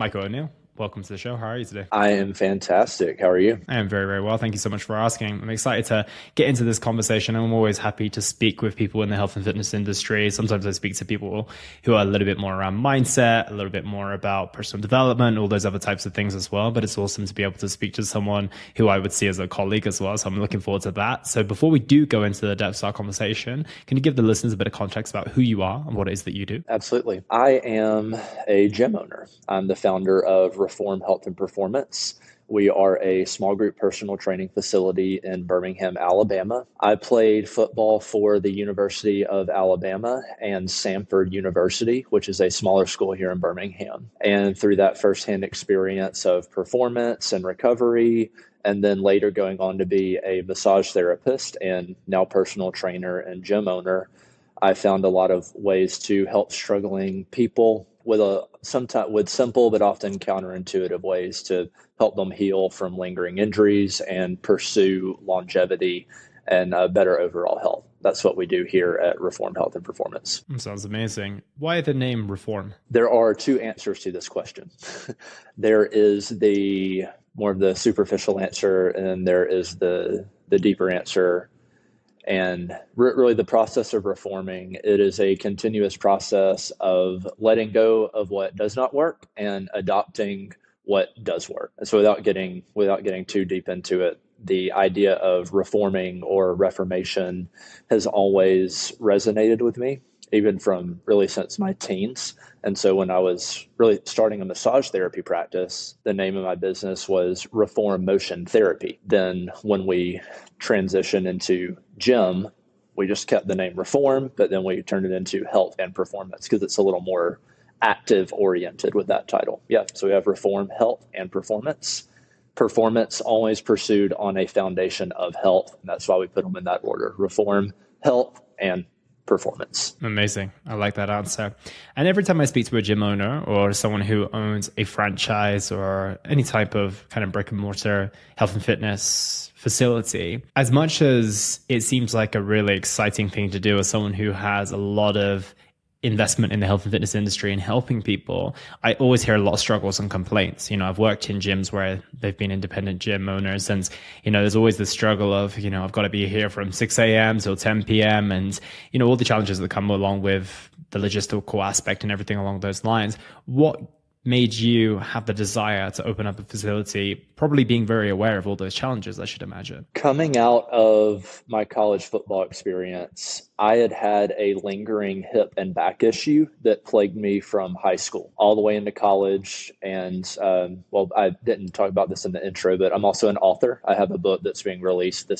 Michael O'Neill, welcome to the show. How are you today? I am fantastic. How are you? I am very, very well. Thank you so much for asking. I'm excited to get into this conversation. I'm always happy to speak with people in the health and fitness industry. Sometimes I speak to people who are a little bit more around mindset, a little bit more about personal development, all those other types of things as well. But it's awesome to be able to speak to someone who I would see as a colleague as well. So I'm looking forward to that. So before we do go into the depths of our conversation, can you give the listeners a bit of context about who you are and what it is that you do? Absolutely. I am a gym owner. I'm the founder of Reform Health and Performance. We are a small group personal training facility in Birmingham, Alabama. I played football for the University of Alabama and Samford University, which is a smaller school here in Birmingham. And through that firsthand experience of performance and recovery, and then later going on to be a massage therapist and now personal trainer and gym owner, I found a lot of ways to help struggling people with sometimes with simple but often counterintuitive ways to help them heal from lingering injuries and pursue longevity and better overall health. That's what we do here at Reform Health and Performance. Sounds amazing. Why the name Reform? There are two answers to this question. There is the more of the superficial answer, and there is the deeper answer. And really, the process of reforming, it is a continuous process of letting go of what does not work and adopting what does work. And so, without getting too deep into it, the idea of reforming or reformation has always resonated with me, even from really since my teens. And so when I was really starting a massage therapy practice, the name of my business was Reform Motion Therapy. Then when we transitioned into gym, we just kept the name Reform, but then we turned it into Health and Performance because it's a little more active oriented with that title. Yeah, so we have Reform, Health, and Performance. Performance always pursued on a foundation of health, and that's why we put them in that order: Reform, Health, and Performance. Amazing. I like that answer. And every time I speak to a gym owner or someone who owns a franchise or any type of kind of brick and mortar health and fitness facility, as much as it seems like a really exciting thing to do as someone who has a lot of investment in the health and fitness industry and helping people, I always hear a lot of struggles and complaints. I've worked in gyms where they've been independent gym owners, and there's always the struggle of I've got to be here from 6 a.m. till 10 p.m. and all the challenges that come along with the logistical aspect and everything along those lines. What made you have the desire to open up a facility, probably being very aware of all those challenges, I should imagine? Coming out of my college football experience, I had had a lingering hip and back issue that plagued me from high school all the way into college. And I didn't talk about this in the intro, but I'm also an author. I have a book that's being released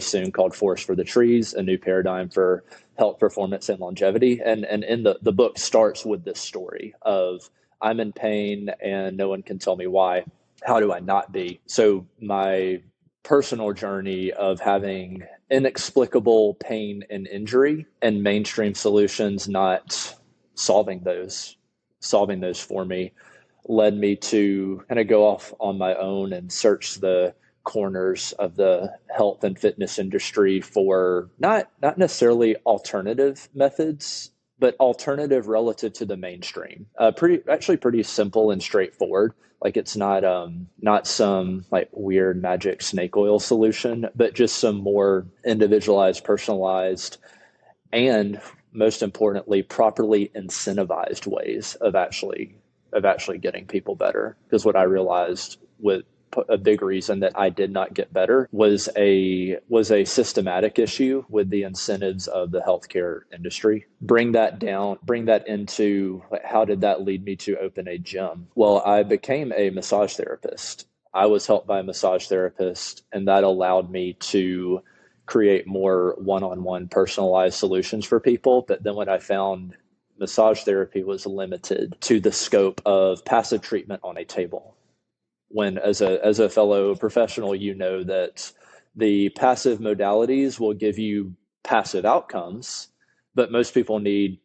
soon called Forest for the Trees: A New Paradigm for Health, Performance, and Longevity. And in the book starts with this story of I'm in pain and no one can tell me why. How do I not be? So my personal journey of having inexplicable pain and injury and mainstream solutions not solving those for me led me to kind of go off on my own and search the corners of the health and fitness industry for not necessarily alternative methods, but alternative relative to the mainstream. Pretty simple and straightforward. Like it's not some like weird magic snake oil solution, but just some more individualized, personalized, and most importantly, properly incentivized ways of actually getting people better. Because what I realized with a big reason that I did not get better was a systematic issue with the incentives of the healthcare industry. Bring that into how did that lead me to open a gym? Well, I became a massage therapist. I was helped by a massage therapist, and that allowed me to create more one-on-one personalized solutions for people. But then when I found massage therapy was limited to the scope of passive treatment on a table, when as a fellow professional, that the passive modalities will give you passive outcomes, but most people need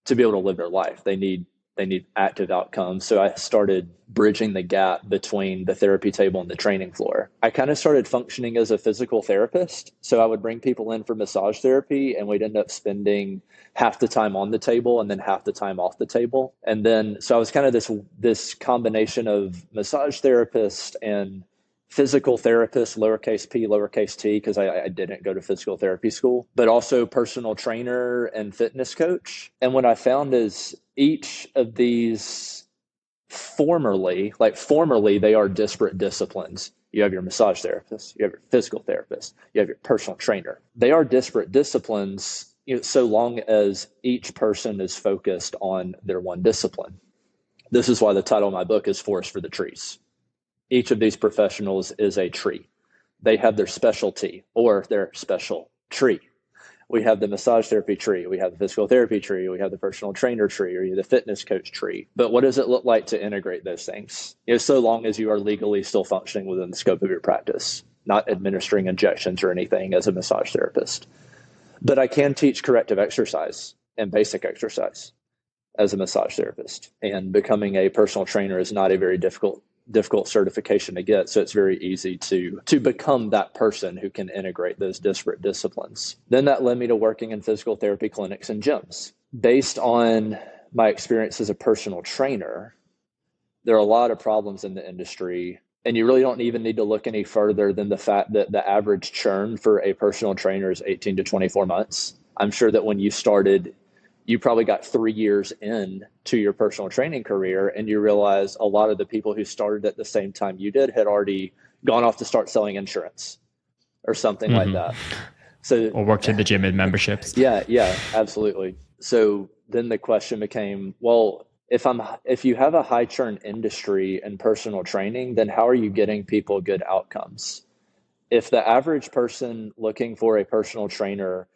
to be able to live their life. They need They need active outcomes. So I started bridging the gap between the therapy table and the training floor. I kind of started functioning as a physical therapist. So I would bring people in for massage therapy, and we'd end up spending half the time on the table and then half the time off the table. And then, so I was kind of this combination of massage therapist and physical therapist, lowercase p, lowercase t, because I didn't go to physical therapy school, but also personal trainer and fitness coach. And what I found is each of these formerly, they are disparate disciplines. You have your massage therapist, you have your physical therapist, you have your personal trainer. They are disparate disciplines, so long as each person is focused on their one discipline. This is why the title of my book is Forest for the Trees. Each of these professionals is a tree. They have their specialty or their special tree. We have the massage therapy tree. We have the physical therapy tree. We have the personal trainer tree, or the fitness coach tree. But what does it look like to integrate those things? So long as you are legally still functioning within the scope of your practice, not administering injections or anything as a massage therapist. But I can teach corrective exercise and basic exercise as a massage therapist. And becoming a personal trainer is not a very difficult certification to get. So it's very easy to become that person who can integrate those disparate disciplines. Then that led me to working in physical therapy clinics and gyms. Based on my experience as a personal trainer, there are a lot of problems in the industry, and you really don't even need to look any further than the fact that the average churn for a personal trainer is 18 to 24 months. I'm sure that when you started, you probably got 3 years in to your personal training career, and you realize a lot of the people who started at the same time you did had already gone off to start selling insurance or something like that. So, or worked at the gym in memberships. Yeah, absolutely. So then the question became, well, if you have a high churn industry and personal training, then how are you getting people good outcomes? If the average person looking for a personal trainer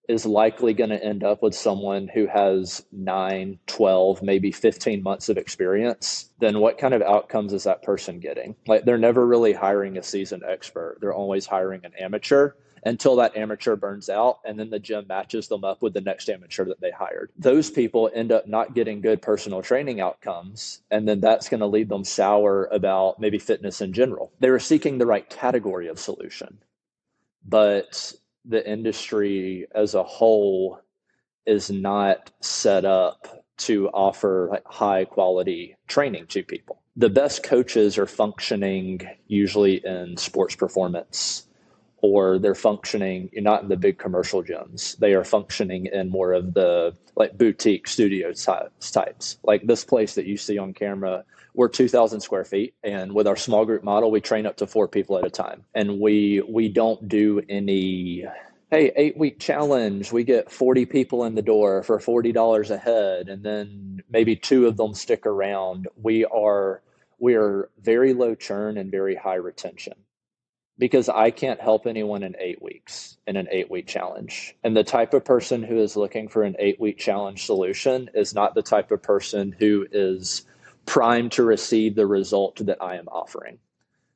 is likely going to end up with someone who has 9, 12, maybe 15 months of experience, then what kind of outcomes is that person getting? Like, they're never really hiring a seasoned expert. They're always hiring an amateur until that amateur burns out, and then the gym matches them up with the next amateur that they hired. Those people end up not getting good personal training outcomes, and then that's going to lead them sour about maybe fitness in general. They were seeking the right category of solution, but the industry as a whole is not set up to offer high quality training to people. The best coaches are functioning usually in sports performance, or they're functioning not in the big commercial gyms. They are functioning in more of the boutique studio types. Like this place that you see on camera, we're 2,000 square feet. And with our small group model, we train up to 4 people at a time. And we don't do any, hey, 8-week challenge. We get 40 people in the door for $40 a head, and then maybe 2 of them stick around. We are very low churn and very high retention, because I can't help anyone in 8 weeks in an 8-week challenge. And the type of person who is looking for an 8-week challenge solution is not the type of person who is primed to receive the result that I am offering.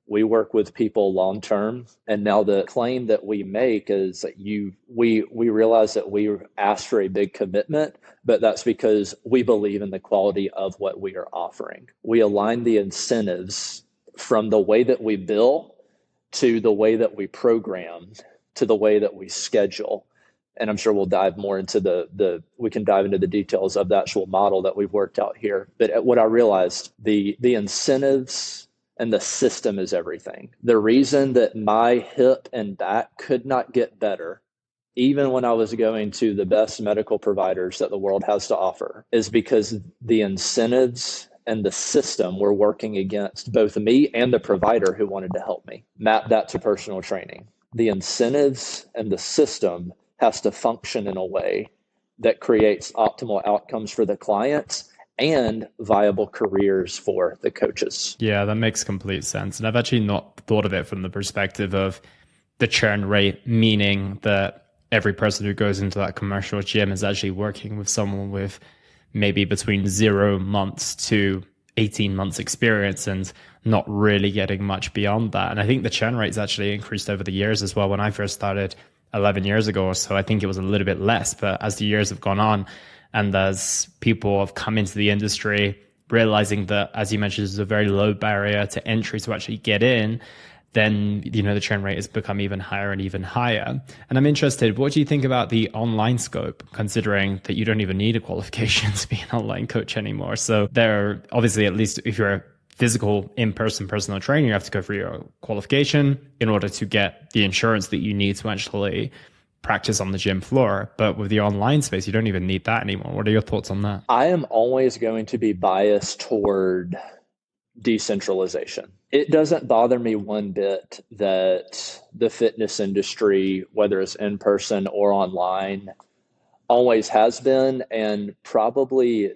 We work with people long term. And now the claim that we make is that we realize that we ask for a big commitment, but that's because we believe in the quality of what we are offering. We align the incentives from the way that we bill to the way that we program, to the way that we schedule. And I'm sure we'll dive more into we can dive into the details of the actual model that we've worked out here. But what I realized, the incentives and the system is everything. The reason that my hip and back could not get better, even when I was going to the best medical providers that the world has to offer, is because the incentives and the system were working against both me and the provider who wanted to help me. Map that to personal training. The incentives and the system has to function in a way that creates optimal outcomes for the clients and viable careers for the coaches. Yeah, that makes complete sense. And I've actually not thought of it from the perspective of the churn rate, meaning that every person who goes into that commercial gym is actually working with someone with maybe between 0 months to 18 months experience and not really getting much beyond that. And I think the churn rate's actually increased over the years as well. When I first started 11 years ago or so, I think it was a little bit less, but as the years have gone on, And as people have come into the industry, realizing that, as you mentioned, there's a very low barrier to entry to actually get in, then, the churn rate has become even higher and even higher. And I'm interested, what do you think about the online scope, considering that you don't even need a qualification to be an online coach anymore? So there, obviously, at least if you're a physical in-person personal trainer, you have to go for your qualification in order to get the insurance that you need to actually practice on the gym floor. But with the online space, you don't even need that anymore. What are your thoughts on that? I am always going to be biased toward decentralization. It doesn't bother me one bit that the fitness industry, whether it's in person or online, always has been and probably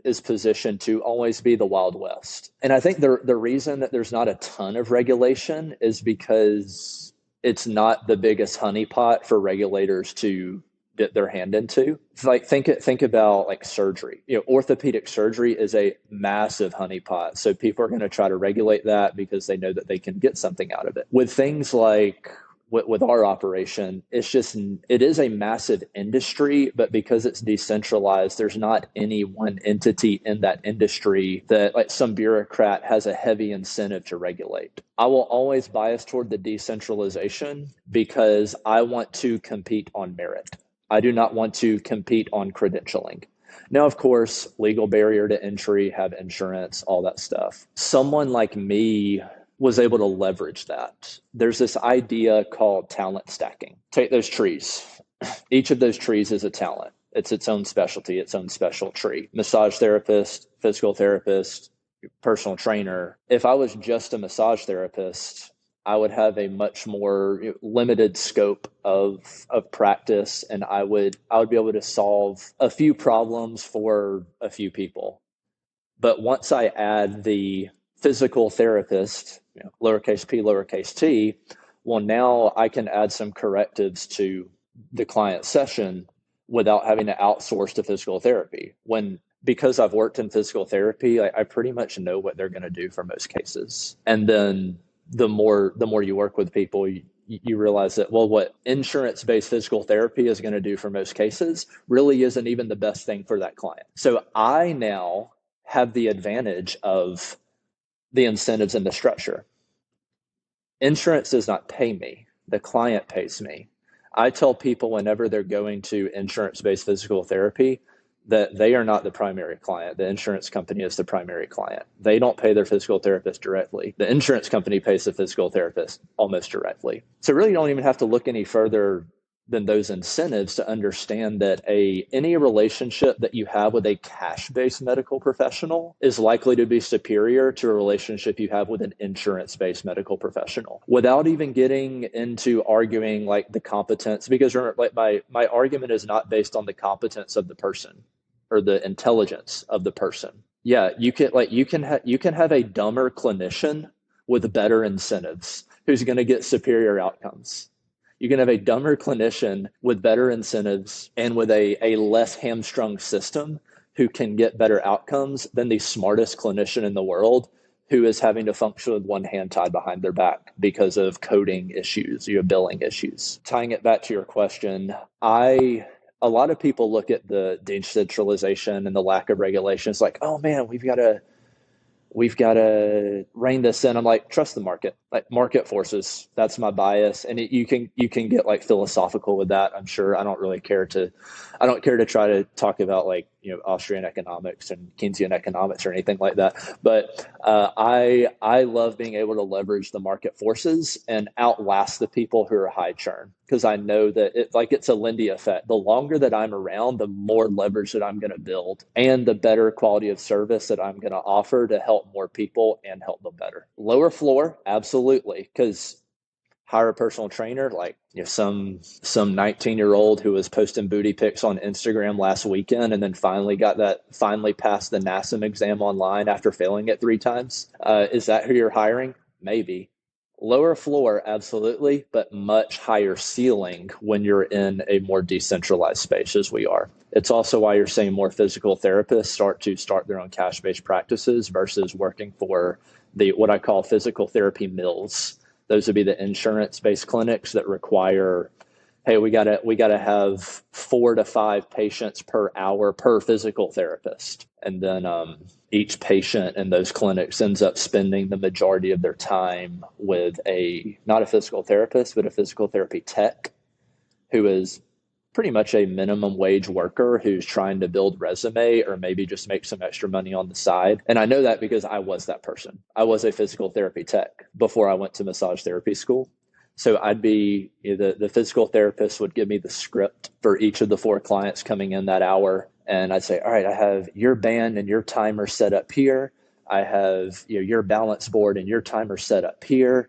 is positioned to always be the Wild West. And I think the reason that there's not a ton of regulation is because it's not the biggest honeypot for regulators to dip their hand into. Like think about like surgery. Orthopedic surgery is a massive honeypot. So people are going to try to regulate that because they know that they can get something out of it. With things like with our operation, it is a massive industry, but because it's decentralized, there's not any one entity in that industry that like some bureaucrat has a heavy incentive to regulate. I will always bias toward the decentralization because I want to compete on merit. I do not want to compete on credentialing. Now, of course, legal barrier to entry, have insurance, all that stuff. Someone like me was able to leverage that. There's this idea called talent stacking. Take those trees. Each of those trees is a talent. It's its own specialty, its own special tree. Massage therapist, physical therapist, personal trainer. If I was just a massage therapist, I would have a much more limited scope of practice, and I would be able to solve a few problems for a few people. But once I add the physical therapist, lowercase p, lowercase t, well, now I can add some correctives to the client session without having to outsource to physical therapy. Because I've worked in physical therapy, I pretty much know what they're going to do for most cases. And then the more you work with people, you realize that, well, what insurance-based physical therapy is going to do for most cases really isn't even the best thing for that client. So I now have the advantage of the incentives and the structure. Insurance does not pay me. The client pays me. I tell people whenever they're going to insurance-based physical therapy that they are not the primary client. The insurance company is the primary client. They don't pay their physical therapist directly. The insurance company pays the physical therapist almost directly. So really you don't even have to look any further than those incentives to understand that any relationship that you have with a cash-based medical professional is likely to be superior to a relationship you have with an insurance-based medical professional, without even getting into arguing like the competence. Because remember, like my argument is not based on the competence of the person or the intelligence of the person. Yeah, you can have a dumber clinician with better incentives who's going to get superior outcomes. You can have a dumber clinician with better incentives and with a less hamstrung system who can get better outcomes than the smartest clinician in the world who is having to function with one hand tied behind their back because of coding issues, billing issues. Tying it back to your question, a lot of people look at the decentralization and the lack of regulations like, oh man, we've got to rein this in. I'm like, trust the market, like market forces. That's my bias. And you can get like philosophical with that. I'm sure. I don't care to try to talk about like, Austrian economics and Keynesian economics or anything like that. But I love being able to leverage the market forces and outlast the people who are high churn, because I know that it's a Lindy effect. The longer that I'm around, the more leverage that I'm going to build and the better quality of service that I'm going to offer to help more people and help them better. Lower floor, absolutely, because hire a personal trainer, like some 19-year-old who was posting booty pics on Instagram last weekend and then finally passed the NASM exam online after failing it 3 times. Is that who you're hiring? Maybe. Lower floor, absolutely, but much higher ceiling when you're in a more decentralized space as we are. It's also why you're seeing more physical therapists start their own cash-based practices versus working for what I call physical therapy mills. Those would be the insurance-based clinics that require hey, we gotta have 4 to 5 patients per hour per physical therapist. And then each patient in those clinics ends up spending the majority of their time with a not a physical therapist, but a physical therapy tech who is pretty much a minimum wage worker who's trying to build resume or maybe just make some extra money on the side. And I know that because I was that person. I was a physical therapy tech before I went to massage therapy school. So I'd be the physical therapist would give me the script for each of the 4 clients coming in that hour. And I'd say, all right, I have your band and your timer set up here. I have your balance board and your timer set up here.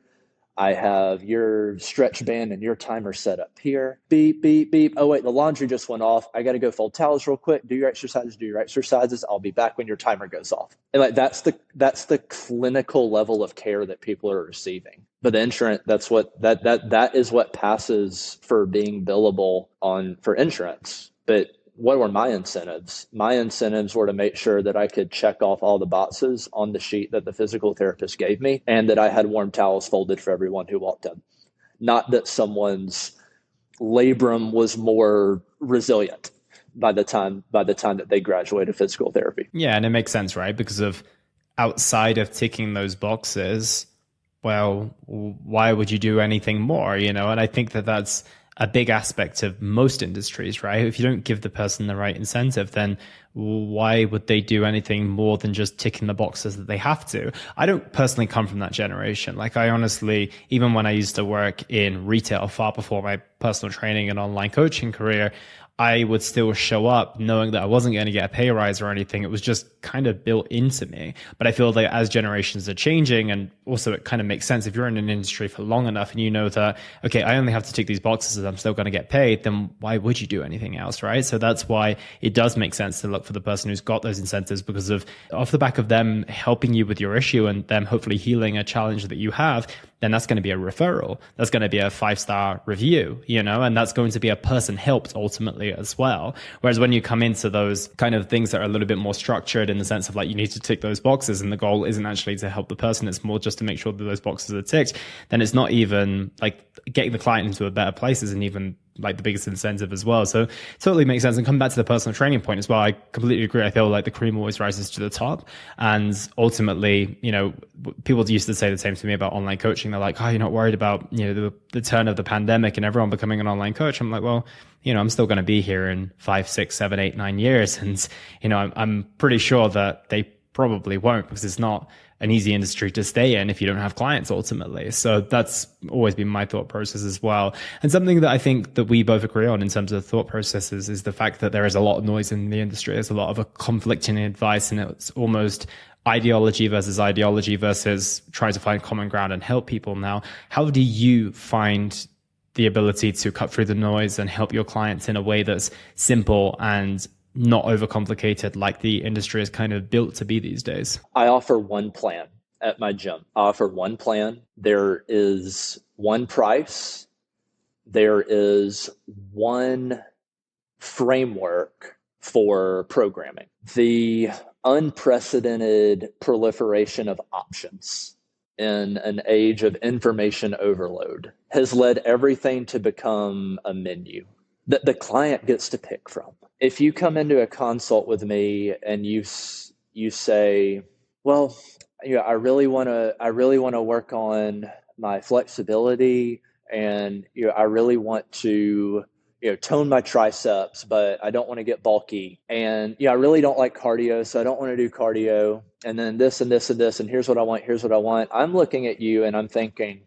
I have your stretch band and your timer set up here. Beep, beep, beep. Oh, wait, the laundry just went off. I got to go fold towels real quick. Do your exercises, do your exercises. I'll be back when your timer goes off. And like that's the clinical level of care that people are receiving. But the insurance, that is what passes for being billable for insurance. But what were my incentives? My incentives were to make sure that I could check off all the boxes on the sheet that the physical therapist gave me and that I had warm towels folded for everyone who walked in. Not that someone's labrum was more resilient by the time that they graduated physical therapy. Yeah, and it makes sense, right? Because of outside of ticking those boxes, well, why would you do anything more, And I think that that's a big aspect of most industries, right? If you don't give the person the right incentive, then why would they do anything more than just ticking the boxes that they have to? I don't personally come from that generation. Like I honestly, even when I used to work in retail far before my personal training and online coaching career, I would still show up knowing that I wasn't going to get a pay rise or anything. It was just kind of built into me. But I feel that as generations are changing, and also it kind of makes sense if you're in an industry for long enough and you know that, okay, I only have to tick these boxes and I'm still going to get paid, then why would you do anything else, right? So that's why it does make sense to look for the person who's got those incentives, because of off the back of them helping you with your issue and them hopefully healing a challenge that you have, then that's going to be a referral. That's going to be a 5-star review, and that's going to be a person helped ultimately as well. Whereas when you come into those kind of things that are a little bit more structured in the sense of like you need to tick those boxes and the goal isn't actually to help the person, it's more just to make sure that those boxes are ticked, then it's not even like getting the client into a better place isn't even like the biggest incentive as well. So totally makes sense. And come back to the personal training point as well. I completely agree. I feel like the cream always rises to the top. And ultimately, people used to say the same to me about online coaching. They're like, oh, you're not worried about, the turn of the pandemic and everyone becoming an online coach. I'm like, well, I'm still going to be here in 5, 6, 7, 8, 9 years. And, I'm pretty sure that they probably won't, because it's not an easy industry to stay in if you don't have clients ultimately. So that's always been my thought process as well. And something that I think that we both agree on in terms of thought processes is the fact that there is a lot of noise in the industry. There's a lot of conflicting advice, and it's almost ideology versus trying to find common ground and help people. Now, how do you find the ability to cut through the noise and help your clients in a way that's simple and not overcomplicated, like the industry is kind of built to be these days? I offer one plan at my gym. I offer one plan. There is one price. There is one framework for programming. The unprecedented proliferation of options in an age of information overload has led everything to become a menu that the client gets to pick from. If you come into a consult with me and you say, well, I really want to work on my flexibility, and I really want to tone my triceps, but I don't want to get bulky, and I really don't like cardio, so I don't want to do cardio, and then this and this and this, and here's what I want. I'm looking at you and I'm thinking,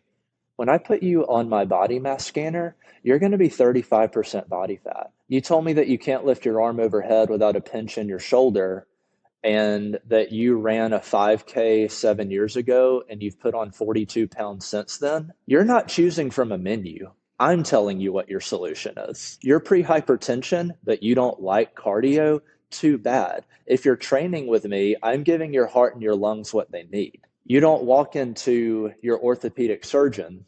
when I put you on my body mass scanner, you're going to be 35% body fat. You told me that you can't lift your arm overhead without a pinch in your shoulder, and that you ran a 5K 7 years ago and you've put on 42 pounds since then. You're not choosing from a menu. I'm telling you what your solution is. You're pre-hypertension, but you don't like cardio. Too bad. If you're training with me, I'm giving your heart and your lungs what they need. You don't walk into your orthopedic surgeon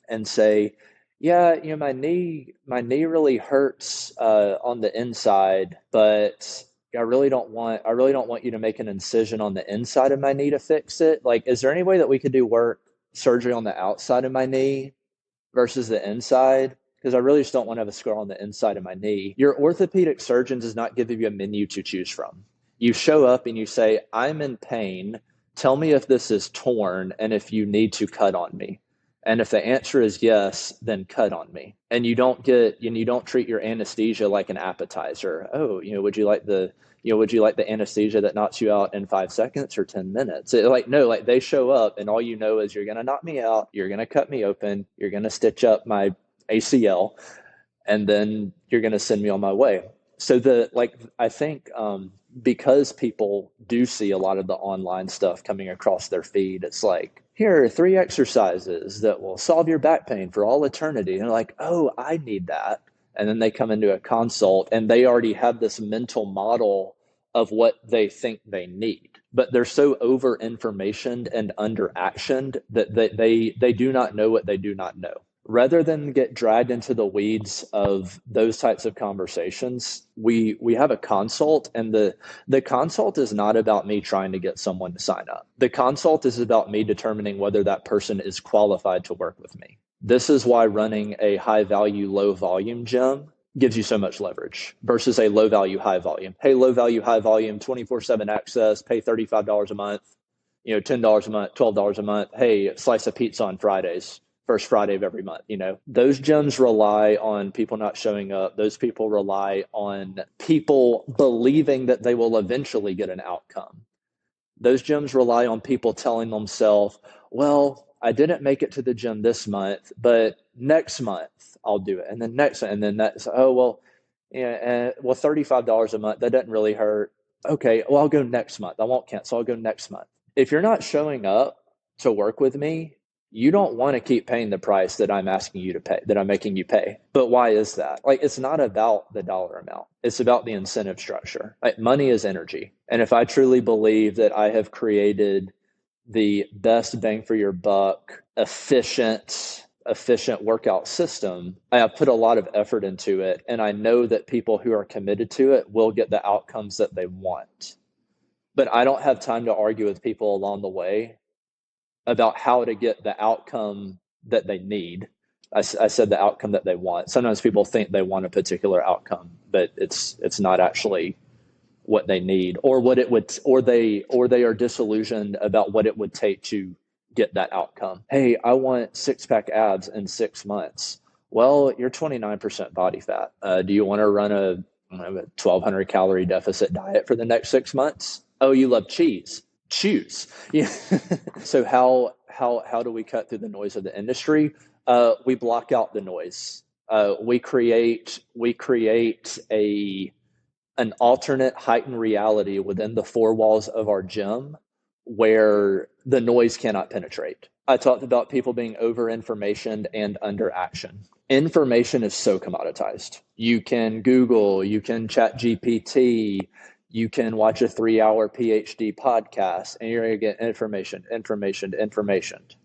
and say, yeah, my knee really hurts on the inside, but I really don't want you to make an incision on the inside of my knee to fix it. Like, is there any way that we could do surgery on the outside of my knee versus the inside? because I really just don't want to have a scar on the inside of my knee. Your orthopedic surgeon does not give you a menu to choose from. You show up and you say, I'm in pain. Tell me if this is torn and if you need to cut on me. And if the answer is yes, then cut on me. And you don't treat your anesthesia like an appetizer. Oh, would you like the anesthesia that knocks you out in 5 seconds or 10 minutes? No, like they show up and all you know is you're going to knock me out. You're going to cut me open. You're going to stitch up my ACL, and then you're going to send me on my way. So I think because people do see a lot of the online stuff coming across their feed, it's like, here are 3 exercises that will solve your back pain for all eternity. And they're like, oh, I need that. And then they come into a consult and they already have this mental model of what they think they need. But they're so over informationed and under actioned that they do not know what they do not know. Rather than get dragged into the weeds of those types of conversations, we have a consult, and the consult is not about me trying to get someone to sign up. The consult is about me determining whether that person is qualified to work with me. This is why running a high value, low volume gym gives you so much leverage versus a low value, high volume. Hey, low value, high volume, 24/7 access, pay $35 a month, $10 a month, $12 a month. Hey, slice of pizza on Fridays. First Friday of every month. Those gyms rely on people not showing up. Those people rely on people believing that they will eventually get an outcome. Those gyms rely on people telling themselves, well, I didn't make it to the gym this month, but next month I'll do it. And then that's, oh, well, $35 a month, that doesn't really hurt. Okay, well, I'll go next month. I won't cancel. I'll go next month. If you're not showing up to work with me, you don't want to keep paying the price that I'm asking you to pay, that I'm making you pay. But why is that? It's not about the dollar amount. It's about the incentive structure. Money is energy. And if I truly believe that I have created the best bang for your buck, efficient workout system, I have put a lot of effort into it. And I know that people who are committed to it will get the outcomes that they want. But I don't have time to argue with people along the way about how to get the outcome that they need. I said the outcome that they want. Sometimes people think they want a particular outcome, but it's not actually what they need, or what it would, or they are disillusioned about what it would take to get that outcome. Hey, I want 6-pack abs in 6 months. Well, you're 29% body fat. Do you want to run a 1,200 calorie deficit diet for the next 6 months? Oh, you love cheese. Choose. Yeah. So how do we cut through the noise of the industry? We block out the noise. We create an alternate heightened reality within the 4 walls of our gym where the noise cannot penetrate. I talked about people being over informationed and under action. Information is so commoditized. You can Google, you can chat GPT, you can watch a 3-hour PhD podcast, and you're going to get information.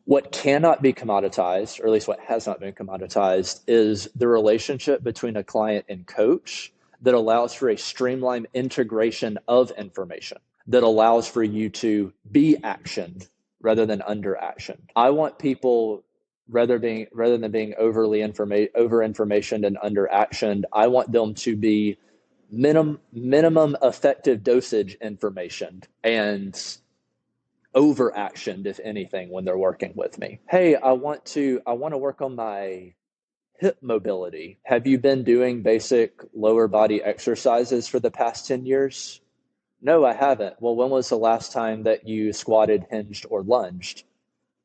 What cannot be commoditized, or at least what has not been commoditized, is the relationship between a client and coach that allows for a streamlined integration of information, that allows for you to be actioned rather than under actioned. I want people, rather than being over information and under actioned, I want them to be minimum effective dosage information and over actioned, if anything, when they're working with me. Hey, I want to work on my hip mobility. Have you been doing basic lower body exercises for the past 10 years? No, I haven't. Well, when was the last time that you squatted, hinged, or lunged,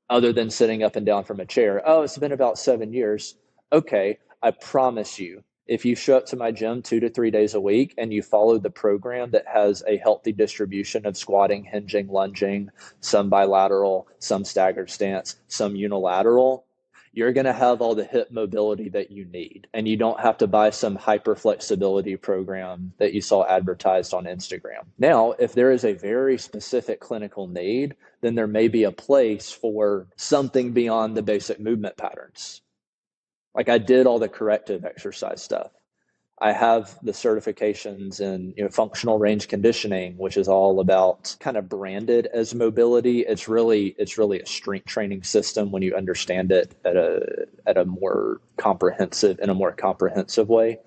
other than sitting up and down from a chair? Oh, it's been about 7 years. Okay, I promise you, if you show up to my gym 2 to 3 days a week and you follow the program that has a healthy distribution of squatting, hinging, lunging, some bilateral, some staggered stance, some unilateral, you're going to have all the hip mobility that you need. And you don't have to buy some hyper flexibility program that you saw advertised on Instagram. Now, if there is a very specific clinical need, then there may be a place for something beyond the basic movement patterns. Like I did all the corrective exercise stuff. I have the certifications in functional range conditioning, which is all about kind of branded as mobility. It's really a strength training system when you understand it at a more comprehensive way.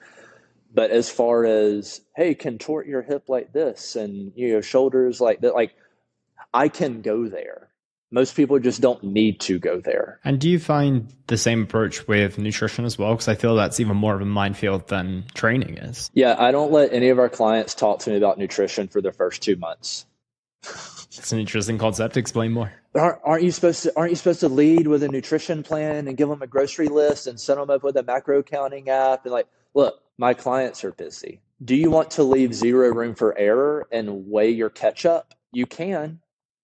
But as far as, hey, contort your hip like this and shoulders like that, like I can go there. Most people just don't need to go there. And do you find the same approach with nutrition as well? Because I feel that's even more of a minefield than training is. Yeah, I don't let any of our clients talk to me about nutrition for the first 2 months. It's an interesting concept. Explain more. Aren't you supposed to lead with a nutrition plan and give them a grocery list and set them up with a macro counting app? And like, look, my clients are busy. Do you want to leave zero room for error and weigh your catch up? You can.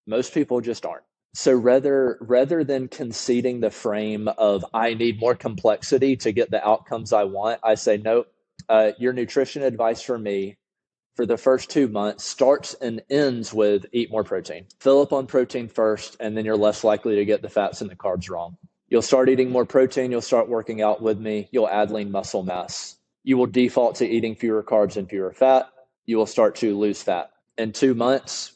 Most people just aren't. So rather than conceding the frame of I need more complexity to get the outcomes I want, I say, nope, your nutrition advice for me for the first 2 months starts and ends with eat more protein. Fill up on protein first, and then you're less likely to get the fats and the carbs wrong. You'll start eating more protein. You'll start working out with me. You'll add lean muscle mass. You will default to eating fewer carbs and fewer fat. You will start to lose fat. In 2 months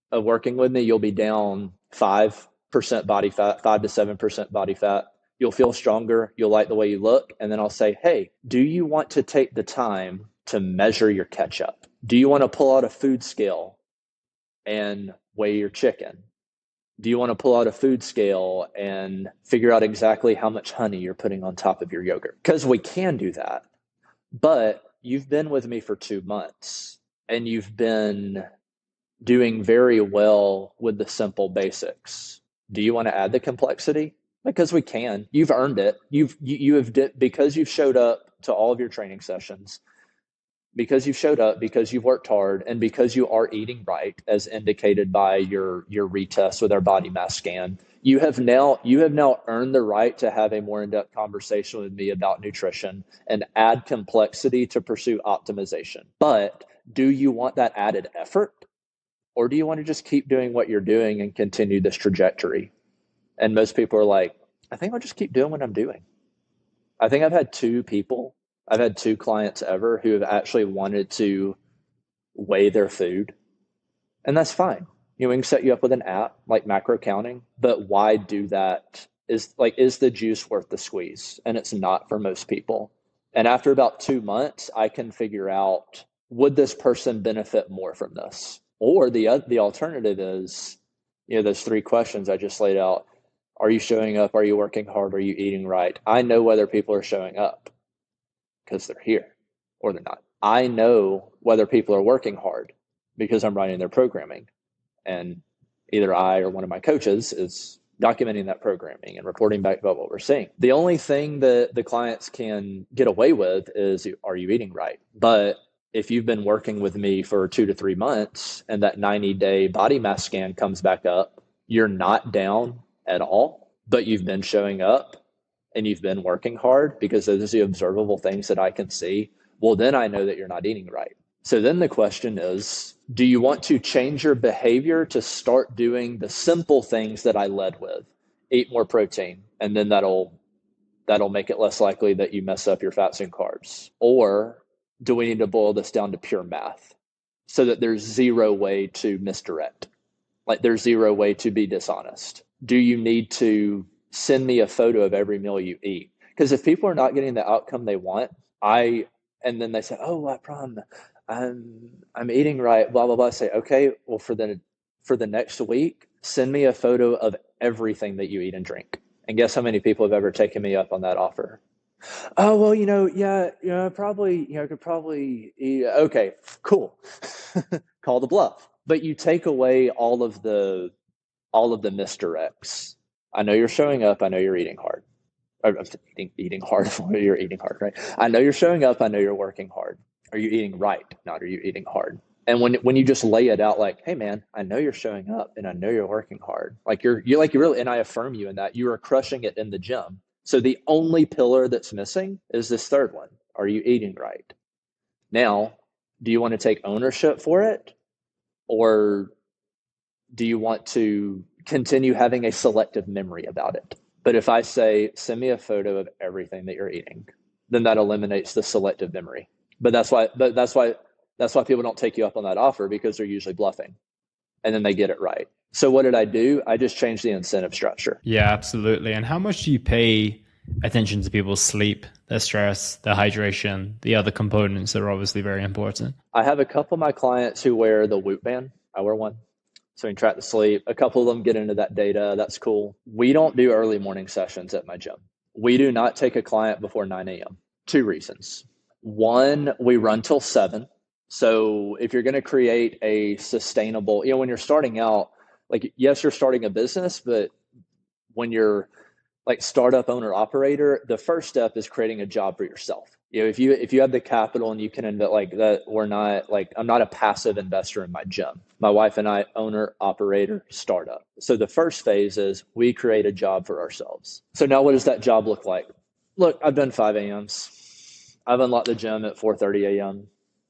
of working with me, you'll be down 5% body fat, 5 to 7% body fat. You'll feel stronger. You'll like the way you look. And then I'll say, hey, do you want to take the time to measure your catch up? Do you want to pull out a food scale and weigh your chicken? Do you want to pull out a food scale and figure out exactly how much honey you're putting on top of your yogurt? Because we can do that. But you've been with me for 2 months and you've been doing very well with the simple basics. Do you want to add the complexity? Because we can. You've earned it. Because you've showed up to all of your training sessions, because you've showed up, because you've worked hard, and because you are eating right, as indicated by your retest with our body mass scan. You have now earned the right to have a more in-depth conversation with me about nutrition and add complexity to pursue optimization. But do you want that added effort? Or do you want to just keep doing what you're doing and continue this trajectory? And most people are like, I think I'll just keep doing what I'm doing. I think I've had two clients ever who have actually wanted to weigh their food. And that's fine. We can set you up with an app like macro counting, but why do that? Is the juice worth the squeeze? And it's not for most people. And after about 2 months, I can figure out, would this person benefit more from this? Or the alternative is, those 3 questions I just laid out. Are you showing up? Are you working hard? Are you eating right? I know whether people are showing up because they're here or they're not. I know whether people are working hard because I'm writing their programming. And either I or one of my coaches is documenting that programming and reporting back about what we're seeing. The only thing that the clients can get away with is, are you eating right? But if you've been working with me for 2 to 3 months and that 90-day body mass scan comes back up, you're not down at all, but you've been showing up and you've been working hard because those are the observable things that I can see, well, then I know that you're not eating right. So then the question is, do you want to change your behavior to start doing the simple things that I led with? Eat more protein, and then that'll make it less likely that you mess up your fats and carbs. Or do we need to boil this down to pure math so that there's zero way to misdirect? Like there's zero way to be dishonest. Do you need to send me a photo of every meal you eat? Because if people are not getting the outcome they want, and then they say, oh, I promise I'm eating right, blah, blah, blah. I say, okay, well, for the next week, send me a photo of everything that you eat and drink. And guess how many people have ever taken me up on that offer? Oh, well, could probably eat. Okay, cool. Call the bluff. But you take away all of the misdirects. I know you're showing up. I know you're eating hard. Eating hard. You're eating hard, right? I know you're showing up. I know you're working hard. Are you eating right? Not are you eating hard? And when you just lay it out like, hey man, I know you're showing up and I know you're working hard. Like you're really, and I affirm you in that you are crushing it in the gym. So the only pillar that's missing is this third one. Are you eating right? Now, do you want to take ownership for it? Or do you want to continue having a selective memory about it? But if I say, send me a photo of everything that you're eating, then that eliminates the selective memory. But that's why people don't take you up on that offer, because they're usually bluffing, and then they get it right. So what did I do? I just changed the incentive structure. Yeah, absolutely. And how much do you pay attention to people's sleep, their stress, their hydration, the other components that are obviously very important? I have a couple of my clients who wear the Whoop band. I wear one. So we can track the sleep. A couple of them get into that data. That's cool. We don't do early morning sessions at my gym. We do not take a client before 9 a.m. Two reasons. One, we run till 7. So if you're going to create a sustainable, when you're starting out, like, yes, you're starting a business, but when you're like startup owner operator, the first step is creating a job for yourself. If you have the capital and you can invest like that, I'm not a passive investor in my gym. My wife and I, owner operator startup. So the first phase is we create a job for ourselves. So now what does that job look like? Look, I've done 5 a.m.s. I've unlocked the gym at 4:30 a.m.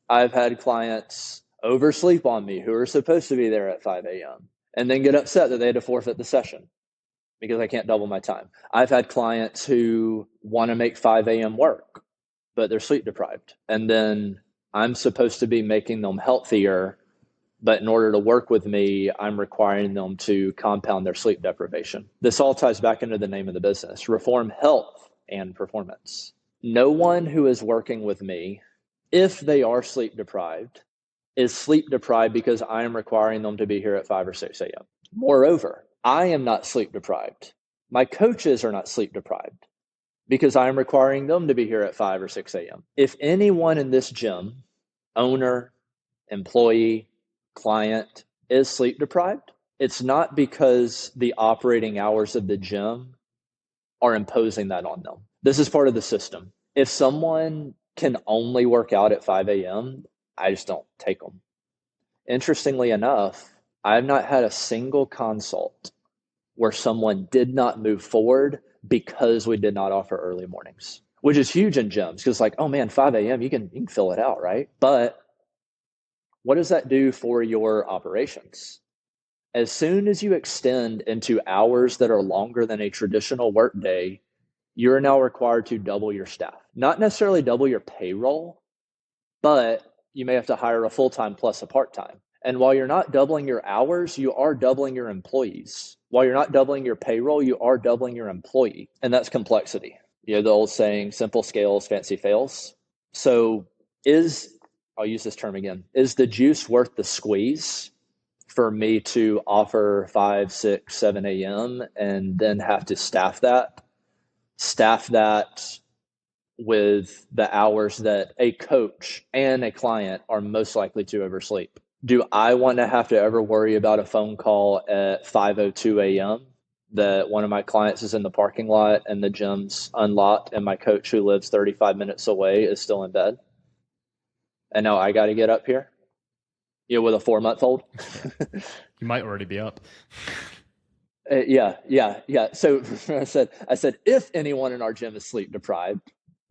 I've had clients oversleep on me who are supposed to be there at 5 a.m. and then get upset that they had to forfeit the session because I can't double my time. I've had clients who want to make 5 a.m. work, but they're sleep deprived. And then I'm supposed to be making them healthier, but in order to work with me, I'm requiring them to compound their sleep deprivation. This all ties back into the name of the business, Reform Health and Performance. No one who is working with me, if they are sleep deprived, is sleep deprived because I am requiring them to be here at 5 or 6 a.m. Moreover, I am not sleep deprived. My coaches are not sleep deprived because I am requiring them to be here at 5 or 6 a.m. If anyone in this gym, owner, employee, client, is sleep deprived, it's not because the operating hours of the gym are imposing that on them. This is part of the system. If someone can only work out at 5 a.m., I just don't take them. Interestingly enough, I've not had a single consult where someone did not move forward because we did not offer early mornings, which is huge in gyms because, like, oh man, 5 a.m., you can fill it out, right? But what does that do for your operations? As soon as you extend into hours that are longer than a traditional workday, you're now required to double your staff. Not necessarily double your payroll, but you may have to hire a full-time plus a part-time. And while you're not doubling your hours, you are doubling your employees. While you're not doubling your payroll, you are doubling your employee. And that's complexity. The old saying, simple scales, fancy fails. So I'll use this term again, is the juice worth the squeeze for me to offer 5, 6, 7 a.m. and then have to staff that with the hours that a coach and a client are most likely to oversleep? Do I want to have to ever worry about a phone call at 5:02 a.m. that one of my clients is in the parking lot and the gym's unlocked and my coach who lives 35 minutes away is still in bed? And now I got to get up here, with a 4-month-old. You might already be up. Yeah. So I said, if anyone in our gym is sleep deprived,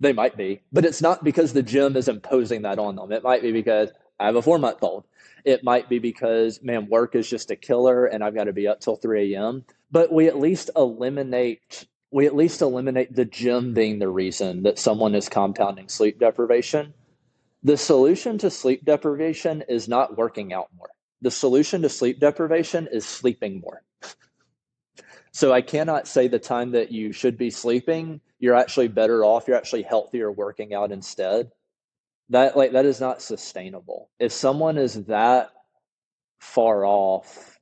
they might be, but it's not because the gym is imposing that on them. It might be because I have a 4-month-old. It might be because, man, work is just a killer and I've got to be up till 3 a.m. But we at least eliminate the gym being the reason that someone is compounding sleep deprivation. The solution to sleep deprivation is not working out more. The solution to sleep deprivation is sleeping more. So I cannot say the time that you should be sleeping, you're actually better off, you're actually healthier working out instead. That is not sustainable. If someone is that far off,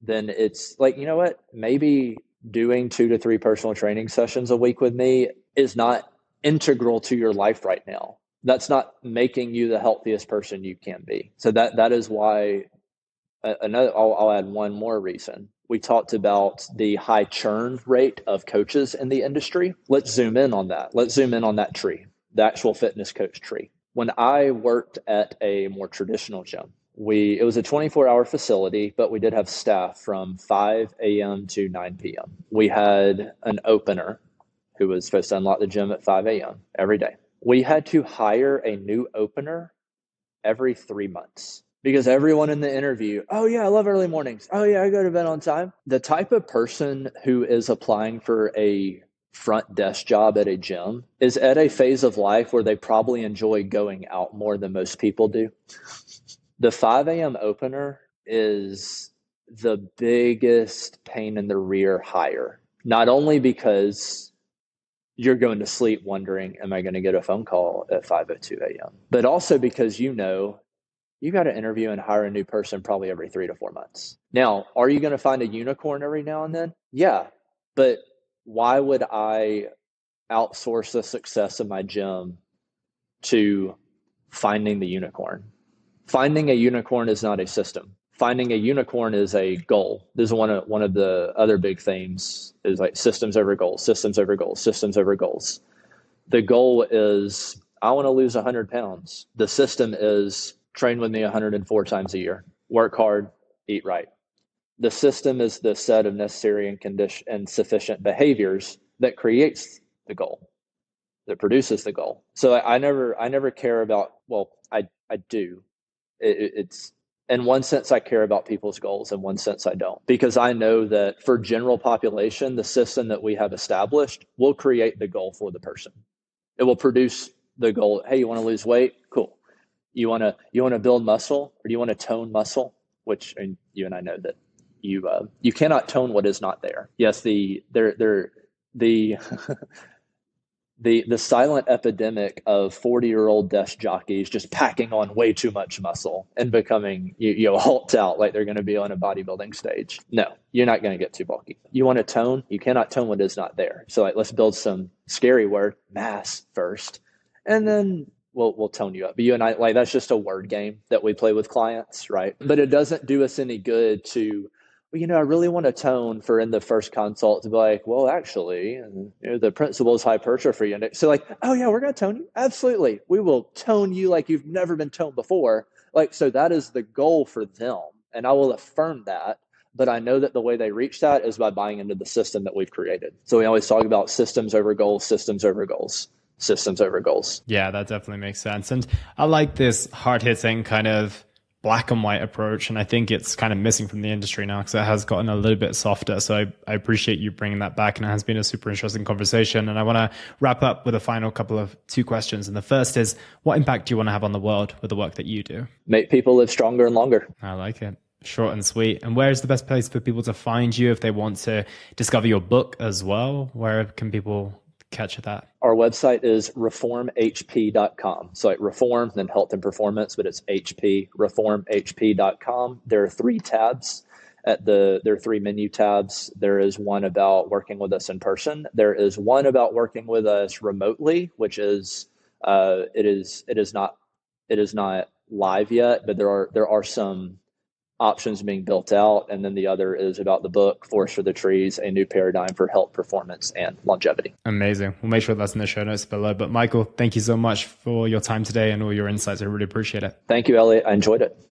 then it's like, you know what? Maybe doing 2 to 3 personal training sessions a week with me is not integral to your life right now. That's not making you the healthiest person you can be. So that is why I'll add one more reason. We talked about the high churn rate of coaches in the industry. Let's zoom in on that. Let's zoom in on that tree, the actual fitness coach tree. When I worked at a more traditional gym, it was a 24-hour facility, but we did have staff from 5 a.m. to 9 p.m. We had an opener who was supposed to unlock the gym at 5 a.m. every day. We had to hire a new opener every 3 months. Because everyone in the interview, oh yeah, I love early mornings. Oh yeah, I go to bed on time. The type of person who is applying for a front desk job at a gym is at a phase of life where they probably enjoy going out more than most people do. The 5 a.m. opener is the biggest pain in the rear hire, not only because you're going to sleep wondering, am I going to get a phone call at 5:02 a.m., but also because you got to interview and hire a new person probably every 3 to 4 months. Now, are you going to find a unicorn every now and then? Yeah, but why would I outsource the success of my gym to finding the unicorn? Finding a unicorn is not a system. Finding a unicorn is a goal. This is one of the other big themes is like systems over goals, systems over goals, systems over goals. The goal is I want to lose 100 pounds. The system is train with me 104 times a year, work hard, eat right. The system is the set of necessary and sufficient behaviors that creates the goal, that produces the goal. So I never care about, well, I do. It's in one sense I care about people's goals, in one sense I don't, because I know that for general population, the system that we have established will create the goal for the person. It will produce the goal. Hey, you want to lose weight? Cool. You want to build muscle, or do you want to tone muscle? Which, and you and I know that you cannot tone what is not there. Yes, the the silent epidemic of 40-year-old desk jockeys just packing on way too much muscle and becoming hulked out like they're going to be on a bodybuilding stage. No, you're not going to get too bulky. You want to tone? You cannot tone what is not there. So let's build some scary word mass first, and then we'll tone you up. But you and I, that's just a word game that we play with clients, right? But it doesn't do us any good to, I really want to tone for in the first consult to be like, well, actually, the principle is hypertrophy. And so oh yeah, we're going to tone you. Absolutely. We will tone you like you've never been toned before. So that is the goal for them. And I will affirm that. But I know that the way they reach that is by buying into the system that we've created. So we always talk about systems over goals, systems over goals, systems over goals. Yeah, that definitely makes sense. And I like this hard-hitting kind of black and white approach. And I think it's kind of missing from the industry now because it has gotten a little bit softer. So I appreciate you bringing that back. And it has been a super interesting conversation. And I want to wrap up with a final couple of 2 questions. And the first is, what impact do you want to have on the world with the work that you do? Make people live stronger and longer. I like it. Short and sweet. And where is the best place for people to find you if they want to discover your book as well? Where can people catch that? Our website is reformhp.com. So reform, then health and performance, but it's HP, reformhp.com. There are 3 tabs there are 3 menu tabs. There is one about working with us in person. There is one about working with us remotely, which is, it is not live yet, but there are some options being built out. And then the other is about the book, Forest for the Trees, a new paradigm for health, performance, and longevity. Amazing. We'll make sure that's in the show notes below. But Michael, thank you so much for your time today and all your insights. I really appreciate it. Thank you, Elliot. I enjoyed it.